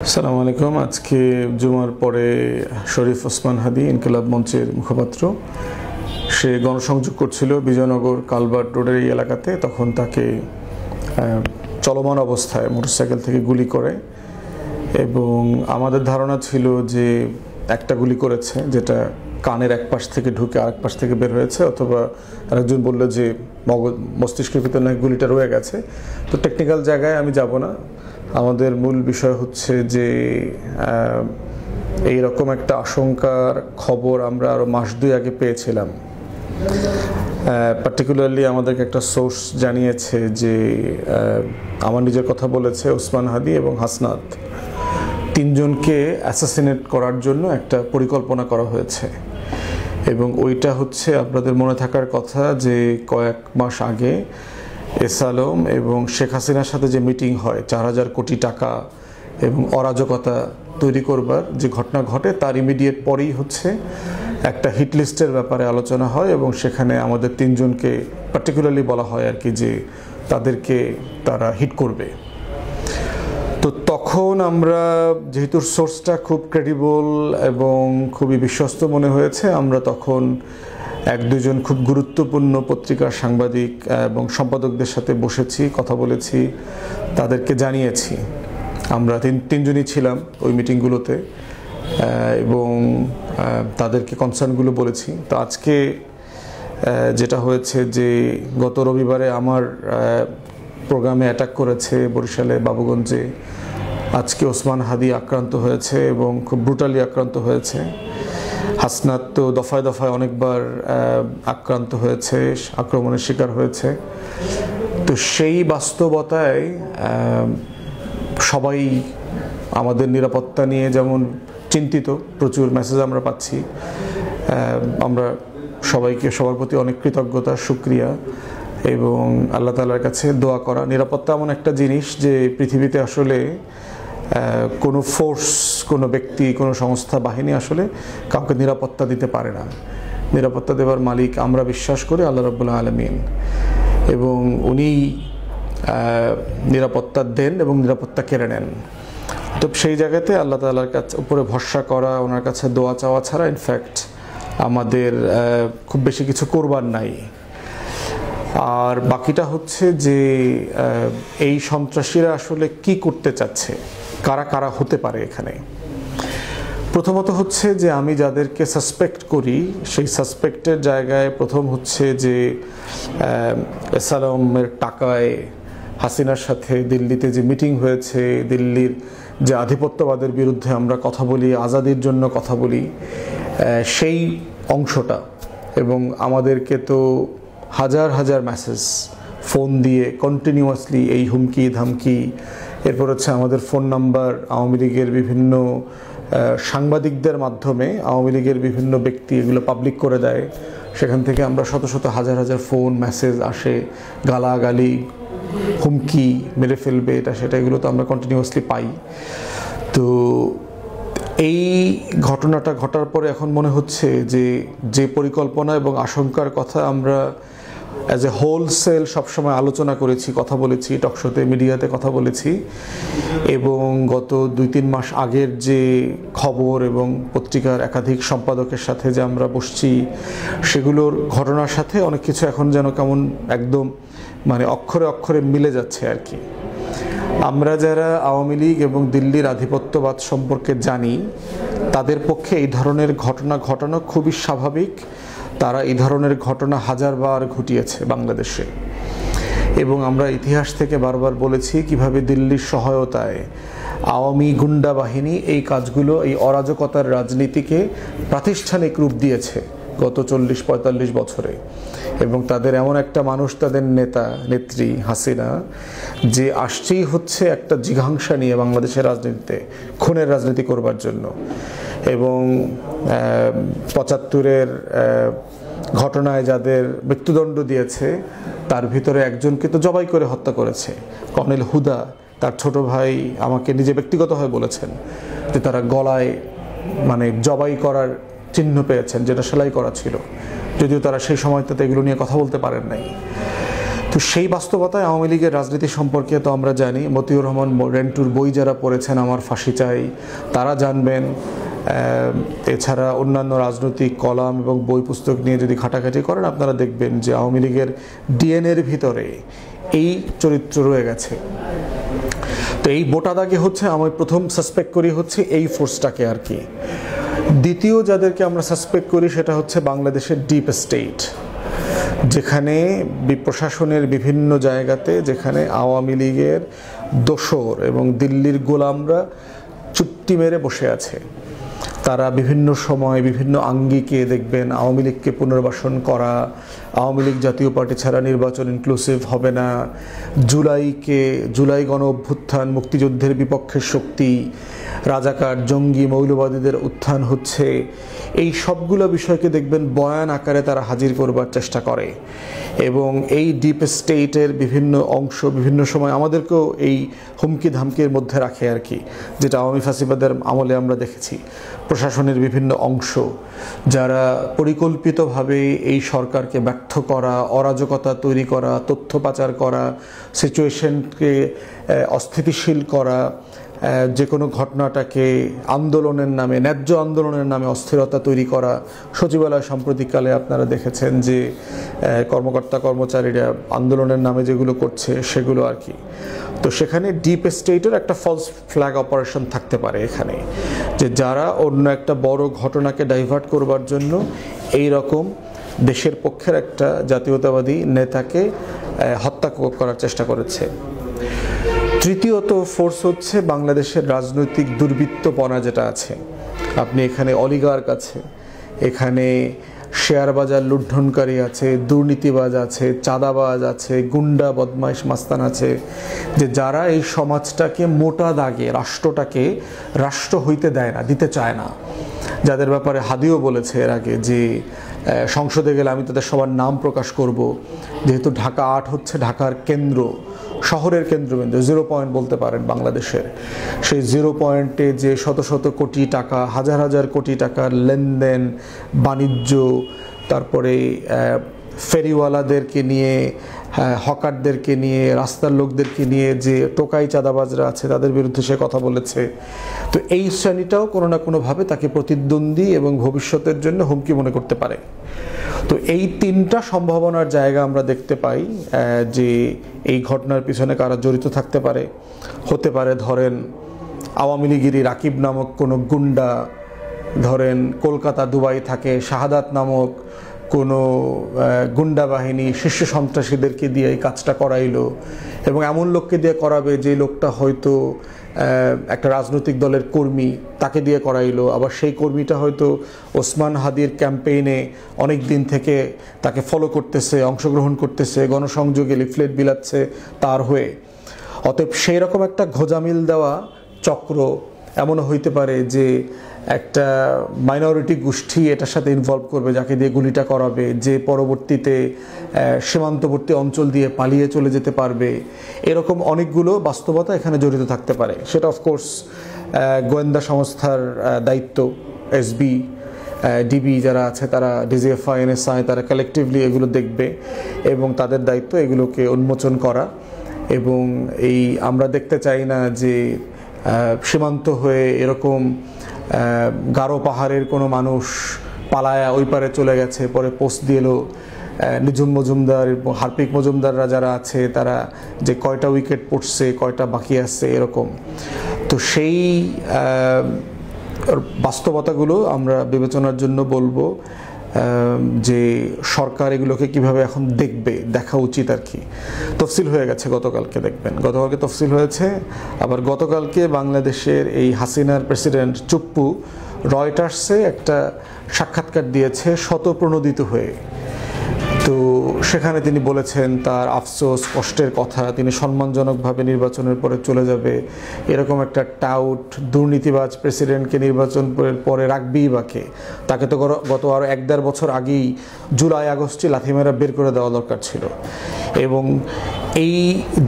আসসালামু আলাইকুম। আজকে জুমার পরে শরীফ ওসমান হাদি ইনকিলাব মঞ্চের মুখপাত্র সে গণসংযোগ করছিল বিজয়নগর কালভার্ট রোডের এই এলাকাতে। তখন তাকে চলমান অবস্থায় মোটরসাইকেল থেকে গুলি করে এবং আমাদের ধারণা ছিল যে একটা গুলি করেছে, যেটা কানের এক পাশ থেকে ঢুকে আরেক পাশ থেকে বের হয়েছে, অথবা আরেকজন বলল যে মস্তিষ্কের ভিতরে নাকি গুলিটা রয়ে গেছে। তো টেকনিক্যাল জায়গায় আমি যাব না। আমাদের মূল বিষয় হচ্ছে যে এই রকম একটা আশঙ্কার খবর আমরা আরও মাস দুই আগে পেয়েছিলাম। পার্টিকুলারলি আমাদেরকে একটা সোর্স জানিয়েছে যে আমার নিজের কথা বলেছে ওসমান হাদি এবং হাসনাত তিনজনকে অ্যাসাসিনেট করার জন্য একটা পরিকল্পনা করা হয়েছে। এবং ওইটা হচ্ছে আপনাদের মনে থাকার কথা যে কয়েক মাস আগে এস আলম এবং শেখ হাসিনার সাথে যে মিটিং হয় 4000 কোটি টাকা এবং অরাজকতা তৈরি করবার যে ঘটনা ঘটে, তার ইমিডিয়েট পরেই হচ্ছে একটা হিট লিস্টের ব্যাপারে আলোচনা হয় এবং সেখানে আমাদের তিনজনকে পার্টিকুলারলি বলা হয় আর কি যে তাদেরকে তারা হিট করবে। তো তখন আমরা যেহেতু সোর্সটা খুব ক্রেডিবল এবং খুবই বিশ্বস্ত মনে হয়েছে, আমরা তখন এক দুজন খুব গুরুত্বপূর্ণ পত্রিকার সাংবাদিক এবং সম্পাদকদের সাথে বসেছি, কথা বলেছি, তাদেরকে জানিয়েছি। আমরা তিনজনই ছিলাম ওই মিটিংগুলোতে এবং তাদেরকে কনসার্নগুলো বলেছি। তো আজকে যেটা হয়েছে যে গত রবিবারে আমার প্রোগ্রামে অ্যাটাক করেছে বরিশালে বাবুগঞ্জে। আজকে ওসমান হাদি আক্রান্ত হয়েছে এবং খুব ব্রুটালি আক্রান্ত হয়েছে। হাসনাত তো দফায় দফায় অনেকবার আক্রান্ত হয়েছে, আক্রমণের শিকার হয়েছে। তো সেই বাস্তবতায় সবাই আমাদের নিরাপত্তা নিয়ে যেমন চিন্তিত, প্রচুর মেসেজ আমরা পাচ্ছি। আমরা সবার প্রতি অনেক কৃতজ্ঞতা, শুকরিয়া এবং আল্লাহ তাআলার কাছে দোয়া করা। নিরাপত্তা এমন একটা জিনিস যে পৃথিবীতে আসলে কোনো ফোর্স, কোনো ব্যক্তি, কোনো সংস্থা, বাহিনী আসলে কাউকে নিরাপত্তা দিতে পারে না। নিরাপত্তা দেওয়ার মালিক আমরা বিশ্বাস করি আল্লাহ রাব্বুল আলামিন, এবং উনি নিরাপত্তা দেন এবং নিরাপত্তা কেড়ে নেন। তো সেই জায়গাতে আল্লাহ তাআলার কাছে উপরে ভরসা করা, ওনার কাছে দোয়া চাওয়া ছাড়া ইনফ্যাক্ট আমাদের খুব বেশি কিছু করবার নাই। আর বাকিটা হচ্ছে যে এই সন্ত্রাসীরা আসলে কি করতে চাচ্ছে, কারা কারা হতে পারে এখানে। প্রথমত হচ্ছে যে আমি যাদেরকে সাসপেক্ট করি সেই সাসপেক্টের জায়গায় প্রথম হচ্ছে যে এস আলমের টাকায় হাসিনার সাথে দিল্লিতে যে মিটিং হয়েছে, দিল্লির যে আধিপত্যবাদের বিরুদ্ধে আমরা কথা বলি, আজাদির জন্য কথা বলি, সেই অংশটা। এবং আমাদেরকে তো হাজার হাজার মেসেজ ফোন দিয়ে কন্টিনিউয়াসলি এই হুমকি ধামকি। এরপর হচ্ছে আমাদের ফোন নাম্বার আওয়ামী লীগের বিভিন্ন সাংবাদিকদের মাধ্যমে আওয়ামী লীগের বিভিন্ন ব্যক্তি এগুলো পাবলিক করে দেয়। সেখান থেকে আমরা শত শত হাজার হাজার ফোন মেসেজ আসে, গালাগালি, হুমকি, মেরে ফেলবে, এটা সেটা, এগুলো তো আমরা কন্টিনিউয়াসলি পাই। তো এই ঘটনাটা ঘটার পরে এখন মনে হচ্ছে যে পরিকল্পনা এবং আশঙ্কার কথা আমরা অ্যাজ এ হোলসেল সবসময় আলোচনা করেছি, কথা বলেছি, টকশোতে, মিডিয়াতে কথা বলেছি, এবং গত 2-3 মাস আগের যে খবর এবং পত্রিকার একাধিক সম্পাদকের সাথে যে আমরা বসছি, সেগুলোর ঘটনার সাথে অনেক কিছু এখন যেন কেমন একদম মানে অক্ষরে অক্ষরে মিলে যাচ্ছে আর কি। আমরা যারা আওয়ামী লীগ এবং দিল্লির আধিপত্যবাদ সম্পর্কে জানি, তাদের পক্ষে এই ধরনের ঘটনা ঘটানো খুবই স্বাভাবিক। তারা এই ধরনের ঘটনা হাজারবার ঘটিয়েছে বাংলাদেশে, এবং আমরা ইতিহাস থেকে বারবার বলেছি কিভাবে দিল্লির সহায়তায় আওয়ামী গুন্ডা বাহিনী এই কাজগুলো, এই অরাজকতার রাজনীতিকে প্রাতিষ্ঠানিক রূপ দিয়েছে গত 40-45 বছরে। এবং তাদের এমন একটা মানুষ, তাদের নেতা নেত্রী হাসিনা, যে আসছেই হচ্ছে একটা জিঘাংসা নিয়ে বাংলাদেশের রাজনীতিতে খুনের রাজনীতি করবার জন্য। এবং 75-এর ঘটনায় যাদের মৃত্যুদণ্ড দিয়েছে তার ভিতরে একজনকে তো জবাই করে হত্যা করেছে। কর্নেল হুদা, তার ছোট ভাই আমাকে নিজে ব্যক্তিগতভাবে বলেছেন যে তারা গলায় মানে জবাই করার চিহ্ন পেয়েছেন, যেটা সেলাই করা ছিল, যদিও তারা সেই সময়টাতে এগুলো নিয়ে কথা বলতে পারেন নাই। তো সেই বাস্তবতায় আওয়ামী লীগের রাজনীতি সম্পর্কে তো আমরা জানি, মতিউর রহমান রেন্টুর বই যারা পড়েছেন আমার ফাঁসি চাই তারা জানবেন। এছাড়া অন্যান্য রাজনৈতিক কলাম এবং বই পুস্তক নিয়ে যদি ঘাটাঘাটি করেন আপনারা দেখবেন যে আওয়ামী লীগের ডিএনএর ভিতরে এই চরিত্র রয়ে গেছে। তো এই বোটা দাগে হচ্ছে আমি প্রথম সাসপেক্ট করি হচ্ছে এই ফোর্সটাকে আর কি। দ্বিতীয় যাদেরকে আমরা সাসপেক্ট করি সেটা হচ্ছে বাংলাদেশের ডিপ স্টেট, যেখানে প্রশাসনের বিভিন্ন জায়গাতে যেখানে আওয়ামী লীগের দোসর এবং দিল্লির গোলামরা চুপটি মেরে বসে আছে। তারা বিভিন্ন সময় বিভিন্ন আঙ্গিকে দেখবেন আওয়ামী লীগকে পুনর্বাসন করা, আওয়ামী লীগ জাতীয় পার্টি ছাড়া নির্বাচন ইনক্লুসিভ হবে না, জুলাই গণ অভ্যুত্থান মুক্তিযুদ্ধের বিপক্ষের শক্তি, রাজাকার জঙ্গি মৌলবাদীদের উত্থান হচ্ছে, এই সবগুলো বিষয়কে দেখবেন বয়ান আকারে তারা হাজির করবার চেষ্টা করে। এবং এই ডিপ স্টেটের বিভিন্ন অংশ বিভিন্ন সময় আমাদেরকেও এই হুমকি ধামকির মধ্যে রাখে আর কি, যেটা আওয়ামী ফাঁসিবাদের আমলে আমরা দেখেছি। প্রশাসনের বিভিন্ন অংশ যারা পরিকল্পিতভাবে এই সরকারকে ব্যর্থ করা, অরাজকতা তৈরি করা, তথ্য পাচার করা, সিচুয়েশনকে অস্থিতিশীল করা, যে কোনো ঘটনাটাকে আন্দোলনের নামে, ন্যায্য আন্দোলনের নামে অস্থিরতা তৈরি করা। সচিবালয় সাম্প্রতিককালে আপনারা দেখেছেন যে কর্মকর্তা কর্মচারীরা আন্দোলনের নামে যেগুলো করছে সেগুলো আর কি। তো সেখানে ডিপ স্টেটের একটা ফলস ফ্ল্যাগ অপারেশন থাকতে পারে এখানে, যে যারা অন্য একটা বড় ঘটনাকে ডাইভার্ট করবার জন্য এই রকম দেশের পক্ষের একটা জাতীয়তাবাদী নেতাকে হত্যা করার চেষ্টা করেছে। তৃতীয়ত ফোর্স হচ্ছে বাংলাদেশের রাজনৈতিক দুর্বৃত্তপনা যেটা আছে। আপনি এখানে অলিগার্ক আছে, এখানে শেয়ার বাজার লুণ্ঠনকারী আছে, দুর্নীতিবাজ আছে, চাঁদাবাজ আছে, গুন্ডা বদমাইশ মাস্তান আছে, যে যারা এই সমাজটাকে মোটা দাগে রাষ্ট্রটাকে রাষ্ট্র হইতে দেয় না, দিতে চায় না। যাদের ব্যাপারে হাদিও বলেছে এর আগে যে সংসদে গেলে আমি তাদের সবার নাম প্রকাশ করব, যেহেতু ঢাকা ৮ হচ্ছে ঢাকার কেন্দ্র, শহরের কেন্দ্রবিন্দু, 0 পয়েন্ট বলতে পারেন বাংলাদেশের। সেই 0 পয়েন্টে যে শত শত কোটি টাকা, হাজার হাজার কোটি টাকার লেনদেন, বাণিজ্য, তারপরে ফেরিওয়ালাদেরকে নিয়ে, হকারদেরকে নিয়ে, রাস্তার লোকদেরকে নিয়ে যে টোকাই চাঁদাবাজরা আছে তাদের বিরুদ্ধে সে কথা বলেছে। তো এই শ্রেণীটাও কোনো না কোনোভাবে তাকে প্রতিদ্বন্দ্বী এবং ভবিষ্যতের জন্য হুমকি মনে করতে পারে। তো এই তিনটা সম্ভাবনার জায়গা আমরা দেখতে পাই যে এই ঘটনার পিছনে কারা জড়িত থাকতে পারে। হতে পারে ধরেন আওয়ামী লীগেরই রাকিব নামক কোনো গুন্ডা, ধরেন কলকাতা দুবাই থাকে শাহাদাত নামক কোনো গুন্ডা বাহিনী শীর্ষ সন্ত্রাসীদেরকে দিয়ে এই কাজটা করাইলো, এবং এমন লোককে দিয়ে করাবে যে লোকটা হয়তো একটা রাজনৈতিক দলের কর্মী, তাকে দিয়ে করাইলো। আবার সেই কর্মীটা হয়তো ওসমান হাদির ক্যাম্পেইনে অনেক দিন থেকে তাকে ফলো করতেছে, অংশগ্রহণ করতেছে, গণসংযোগে লিফলেট বিলাচ্ছে তার হয়ে। অতএব সেই রকম একটা ঘোজামিল দেওয়া চক্র এমনও হইতে পারে যে একটা মাইনরিটি গোষ্ঠী এটার সাথে ইনভলভ করবে, যাকে দিয়ে গুলিটা করাবে, যে পরবর্তীতে সীমান্তবর্তী অঞ্চল দিয়ে পালিয়ে চলে যেতে পারবে। এরকম অনেকগুলো বাস্তবতা এখানে জড়িত থাকতে পারে। সেটা অফকোর্স গোয়েন্দা সংস্থার দায়িত্ব, এসবি, ডিবি যারা আছে তারা, ডিজিএফআই, এনএসআই, তারা কালেকটিভলি এগুলো দেখবে এবং তাদের দায়িত্ব এগুলোকে উন্মোচন করা। এবং এই আমরা দেখতে চাই না যে সীমান্ত হয়ে এরকম গারো পাহাড়ের কোনো মানুষ পালায়া ওই পারে চলে গেছে, পরে পোস্ট দিল নিঝুম মজুমদার এবং হার্পিক মজুমদাররা যারা আছে তারা যে কয়টা উইকেট পড়ছে, কয়টা বাকি আছে এরকম। তো সেই বাস্তবতাগুলো আমরা বিবেচনার জন্য বলবো যে সরকার এগুলোকে কিভাবে এখন দেখবে, দেখা উচিত আর কি। তফসিল হয়ে গেছে গতকালকে, দেখবেন গতকালকে তফসিল হয়েছে। আবার গতকালকে বাংলাদেশের এই হাসিনার প্রেসিডেন্ট চুপ্পু রয়টার্সে একটা সাক্ষাৎকার দিয়েছে শতপ্রণোদিত হয়ে। তো সেখানে তিনি বলেছেন তার আফসোস, কষ্টের কথা, তিনি সম্মানজনকভাবে নির্বাচনের পরে চলে যাবে। এরকম একটা টাউট দুর্নীতিবাজ প্রেসিডেন্টকে নির্বাচনের পরে রাখবেই বাকে? তাকে তো গত আরও 1-1.5 বছর আগেই জুলাই আগস্টে লাথি মেরা বের করে দেওয়া দরকার ছিল। এবং এই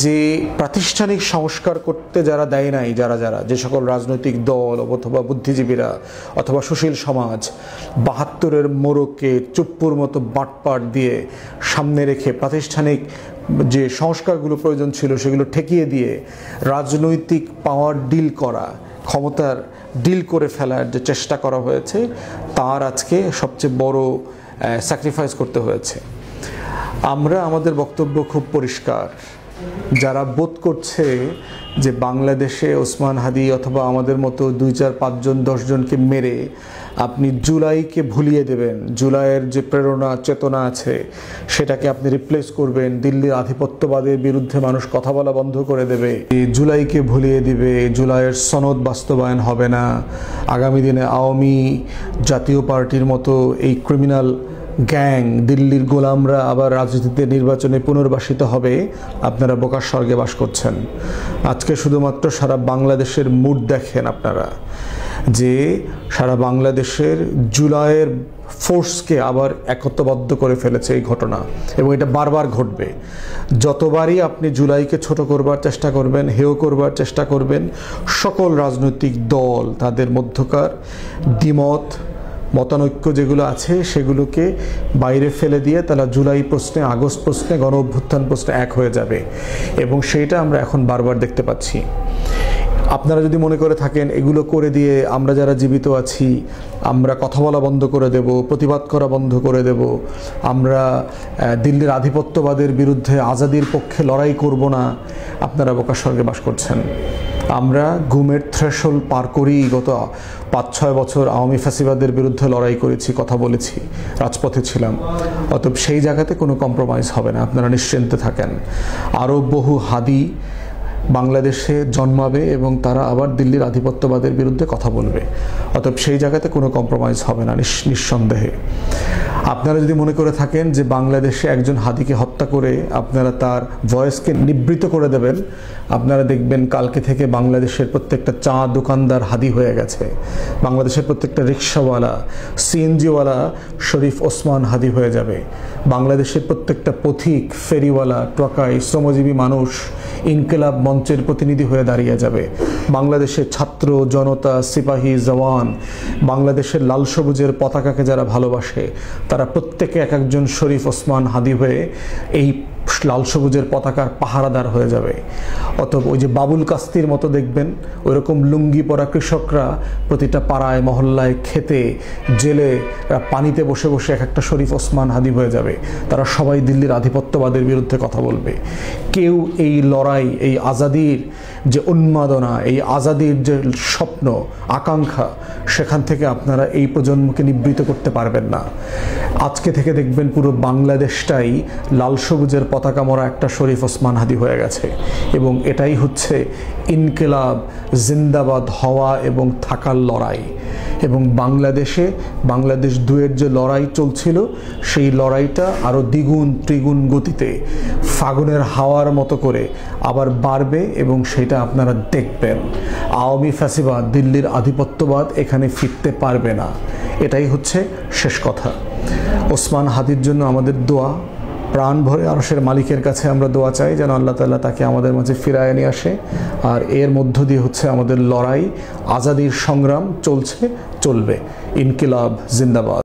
যে প্রাতিষ্ঠানিক সংস্কার করতে যারা দেয় নাই, যারা যে সকল রাজনৈতিক দল অথবা বুদ্ধিজীবীরা অথবা সুশীল সমাজ ৭২-এর মোড়কে চুপ্পুর মতো বাটপাট দিয়ে সামনে রেখে প্রাতিষ্ঠানিক যে সংস্কারগুলো প্রয়োজন ছিল সেগুলো ঠেকিয়ে দিয়ে রাজনৈতিক পাওয়ার ডিল করা, ক্ষমতার ডিল করে ফেলার যে চেষ্টা করা হয়েছে, তার আজকে সবচেয়ে বড় স্যাক্রিফাইস করতে হয়েছে। আমরা আমাদের বক্তব্য খুব পরিষ্কার। যারা বোধ করছে যে বাংলাদেশে ওসমান হাদি অথবা আমাদের মতো 2, 4, 5 জন 10 জনকে মেরে আপনি জুলাইকে ভুলিয়ে দেবেন, জুলাইয়ের যে প্রেরণা চেতনা আছে সেটাকে আপনি রিপ্লেস করবেন, দিল্লির আধিপত্যবাদের বিরুদ্ধে মানুষ কথা বলা বন্ধ করে দেবে, জুলাইকে ভুলিয়ে দিবে, জুলাইয়ের সনদ বাস্তবায়ন হবে না, আগামী দিনে আওয়ামী জাতীয় পার্টির মতো এই ক্রিমিনাল গ্যাং দিল্লির গোলামরা আবার রাজনীতিতে নির্বাচনে পুনর্বাসিত হবে, আপনারা বোকার স্বর্গে বাস করছেন। আজকে শুধুমাত্র সারা বাংলাদেশের মুড দেখেন আপনারা, যে সারা বাংলাদেশের জুলাইয়ের ফোর্সকে আবার একত্রবদ্ধ করে ফেলেছে এই ঘটনা, এবং এটা বারবার ঘটবে। যতবারই আপনি জুলাইকে ছোট করবার চেষ্টা করবেন, হেয় করবার চেষ্টা করবেন, সকল রাজনৈতিক দল তাদের মধ্যকার মতানৈক্য যেগুলো আছে সেগুলোকে বাইরে ফেলে দিয়ে তারা জুলাই প্রশ্নে, আগস্ট প্রশ্নে, গণ অভ্যুত্থান প্রশ্নে এক হয়ে যাবে, এবং সেইটা আমরা এখন বারবার দেখতে পাচ্ছি। আপনারা যদি মনে করে থাকেন এগুলো করে দিয়ে আমরা যারা জীবিত আছি আমরা কথা বলা বন্ধ করে দেব, প্রতিবাদ করা বন্ধ করে দেব, আমরা দিল্লির আধিপত্যবাদের বিরুদ্ধে আজাদির পক্ষে লড়াই করব না, আপনারা বোকার স্বর্গে বাস করছেন। আমরা ঘুমের থ্রেশহোল্ড পার করেই গত 5-6 বছর আওয়ামী ফ্যাসিবাদের বিরুদ্ধে লড়াই করেছি, কথা বলেছি, রাজপথে ছিলাম। অতএব সেই জায়গাতে কোনো কম্প্রোমাইজ হবে না, আপনারা নিশ্চিন্তে থাকেন। আরও বহু হাদি বাংলাদেশে জন্মাবে এবং তারা আবার দিল্লির আধিপত্যবাদের বিরুদ্ধে কথা বলবে। অতএব সেই জায়গাতে কোনো কম্প্রোমাইজ হবে না, নিঃসন্দেহে। আপনারা যদি মনে করে থাকেন যে বাংলাদেশে একজন হাদিকে হত্যা করে আপনারা তার ভয়েসকে নিবৃত করে দেবেন, আপনারা দেখবেন কালকে থেকে বাংলাদেশের প্রত্যেকটা চা দোকানদার হাদি হয়ে গেছে, বাংলাদেশের প্রত্যেকটা রিক্সাওয়ালা, সিএনজিওয়ালা শরীফ ওসমান হাদি হয়ে যাবে, বাংলাদেশের প্রত্যেকটা পথিক, ফেরিওয়ালা, ট্রাকাই, শ্রমজীবী মানুষ ইনকিলাব মঞ্চের প্রতিনিধি হয়ে দাঁড়িয়ে যাবে, বাংলাদেশের ছাত্র জনতা, সিপাহী, জওয়ান, বাংলাদেশের লাল সবুজের পতাকাকে যারা ভালোবাসে তারা প্রত্যেকে এক একজন শরীফ ওসমান হাদি হয়ে এই লাল সবুজের পতাকার পাহারাদার হয়ে যাবে। অতএব ওই যে বাবুল কাস্তির মতো দেখবেন ওইরকম লুঙ্গি পরা কৃষকরা প্রতিটা পাড়ায়, মহল্লায়, খেতে, জেলে পানিতে বসে বসে এক একটা শরীফ ওসমান হাদি হয়ে যাবে। তারা সবাই দিল্লির আধিপত্যবাদের বিরুদ্ধে কথা বলবে। কেউ এই লড়াই, এই আজাদির যে উন্মাদনা, এই আজাদির যে স্বপ্ন, আকাঙ্ক্ষা, সেখান থেকে আপনারা এই প্রজন্মকে নিবৃত করতে পারবেন না। আজকে থেকে দেখবেন পুরো বাংলাদেশটাই লাল সবুজের পতাকা মরা একটা শরীফ ওসমান হাদি হয়ে গেছে, এবং এটাই হচ্ছে ইনকিলাব জিন্দাবাদ হওয়া এবং থাকার লড়াই। এবং বাংলাদেশে বাংলাদেশ 2-এর যে লড়াই চলছিল সেই লড়াইটা আরও দ্বিগুণ ত্রিগুণ গতিতে ফাগুনের হাওয়ার মতো করে আবার বাড়বে, এবং সেটা আপনারা দেখবেন। আওয়ামী ফ্যাসিবাদ, দিল্লির আধিপত্যবাদ এখানে ফিরতে পারবে না, এটাই হচ্ছে শেষ কথা। ওসমান হাদির জন্য আমাদের দোয়া, প্রাণ ভরে আরশের মালিকের কাছে আমরা দোয়া চাই যেন আল্লাহ তাআলা তাকে আমাদের মাঝে ফিরায় নিয়ে আসে। আর এর মধ্য দিয়ে হচ্ছে আমাদের লড়াই, আজাদির সংগ্রাম চলবে। ইনকিলাব জিন্দাবাদ।